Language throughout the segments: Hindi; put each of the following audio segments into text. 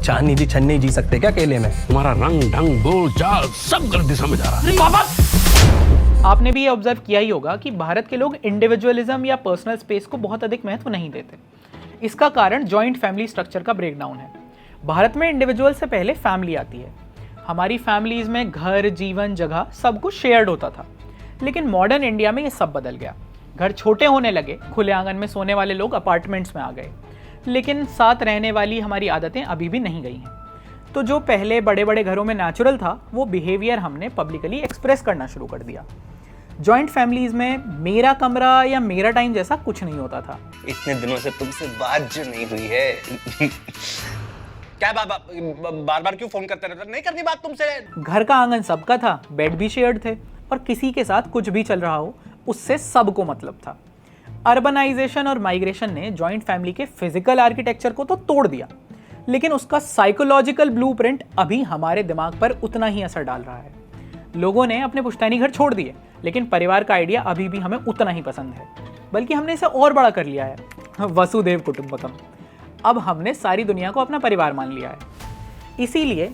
चांदनी जी छन्नी जी सकते क्या अकेले में? तुम्हारा रंग ढंग बोल चाल सब गलती समझ आ रहा है। आपने भी ये ऑब्जर्व किया ही होगा कि भारत के लोग इंडिविजुअलिज्म या पर्सनल स्पेस को बहुत अधिक महत्व नहीं देते। इसका कारण जॉइंट फैमिली स्ट्रक्चर का ब्रेकडाउन है। भारत में इंडिविजुअल से पहले फैमिली आती है। हमारी फैमिलीज में घर, जीवन, जगह सब कुछ शेयर्ड होता था। लेकिन मॉडर्न इंडिया में ये सब बदल गया। घर छोटे होने लगे, खुले आंगन में सोने वाले लोग अपार्टमेंट्स में आ गए, लेकिन साथ रहने वाली हमारी आदतें अभी भी नहीं गई हैं। तो जो पहले बड़े बड़े घरों में नेचुरल था, वो बिहेवियर हमने पब्लिकली एक्सप्रेस करना शुरू कर दिया। जॉइंट फैमिलीज में मेरा कमरा या मेरा टाइम जैसा कुछ नहीं होता था। इतने दिनों से तुमसे बात जो नहीं हुई है क्या बार बार क्यों फोन करते रहते? नहीं करनी बात तुमसे। घर का आंगन सबका था, बेड भी शेयर्ड थे, और किसी के साथ कुछ भी चल रहा हो उससे सबको मतलब था। अर्बनाइजेशन और माइग्रेशन ने जॉइंट फैमिली के फिजिकल आर्किटेक्चर को तो तोड़ दिया, लेकिन उसका साइकोलॉजिकल ब्लूप्रिंट अभी हमारे दिमाग पर उतना ही असर डाल रहा है। लोगों ने अपने पुश्तैनी घर छोड़ दिए, लेकिन परिवार का आइडिया अभी भी हमें उतना ही पसंद है, बल्कि हमने इसे और बड़ा कर लिया है, वसुदेव कुटुंबकम। अब हमने सारी दुनिया को अपना परिवार मान लिया है। इसीलिए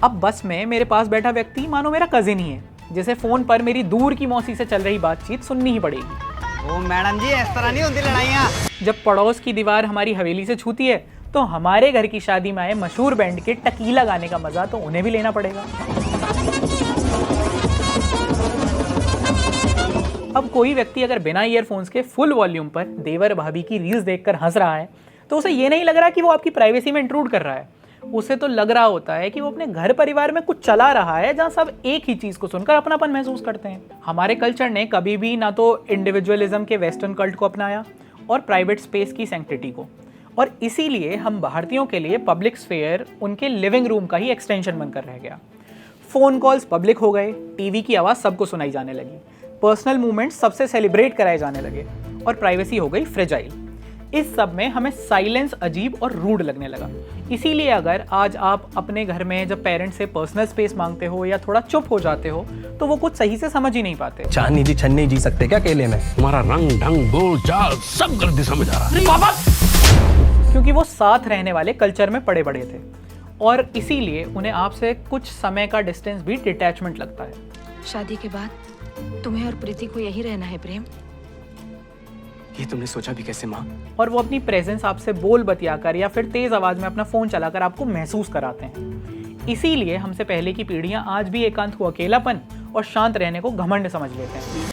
अब बस में मेरे पास बैठा व्यक्ति मानो मेरा कजिन ही है, जिसे फोन पर मेरी दूर की मौसी से चल रही बातचीत सुननी ही पड़ेगी। ओ मैडम जी, इस तरह नहीं होती लड़ाइयाँ। जब पड़ोस की दीवार हमारी हवेली से छूती है, तो हमारे घर की शादी में आए मशहूर बैंड के टकीला गाने का मजा तो उन्हें भी लेना पड़ेगा। अब कोई व्यक्ति अगर बिना ईयरफोन्स के फुल वॉल्यूम पर देवर भाभी की रील्स देखकर हंस रहा है, तो उसे ये नहीं लग रहा कि वो आपकी प्राइवेसी में इंट्रूड कर रहा है। उसे तो लग रहा होता है कि वो अपने घर परिवार में कुछ चला रहा है, जहां सब एक ही चीज को सुनकर अपनापन महसूस करते हैं। हमारे कल्चर ने कभी भी ना तो इंडिविजुअलिज्म के वेस्टर्न कल्ट को अपनाया और प्राइवेट स्पेस की सैंक्टिटी को, और इसीलिए हम भारतीयों के लिए पब्लिक स्फेयर उनके लिविंग रूम का ही एक्सटेंशन बनकर रह गया। फोन कॉल्स पब्लिक हो गए, टीवी की आवाज़ सबको सुनाई जाने लगी, पर्सनल मूवमेंट्स सबसे सेलिब्रेट कराए जाने लगे, और प्राइवेसी हो गई फ्रेजाइल। इस सब में हमें साइलेंस अजीब और रूड लगने लगा। इसीलिए अगर आज आप अपने घर में जब पेरेंट्स से पर्सनल स्पेस मांगते हो या थोड़ा चुप हो जाते हो, तो वो कुछ सही से समझ ही नहीं पाते। चांदनी जी छन्नी जी सकते क्या अकेले में? तुम्हारा रंग ढंग बोल चाल सब गलती समझ आ रहा है। क्योंकि वो साथ रहने वाले कल्चर में पड़े बड़े थे, और इसीलिए उन्हें आपसे कुछ समय का डिस्टेंस भी डिटैचमेंट लगता है। शादी के बाद तुम्हें और प्रीति को यही रहना है प्रेम? ये तुमने सोचा भी कैसे माँ? और वो अपनी प्रेजेंस आपसे बोल बतियाकर या फिर तेज आवाज में अपना फोन चलाकर आपको महसूस कराते हैं। इसीलिए हमसे पहले की पीढ़ियां आज भी एकांत को अकेलापन और शांत रहने को घमंड समझ लेते हैं।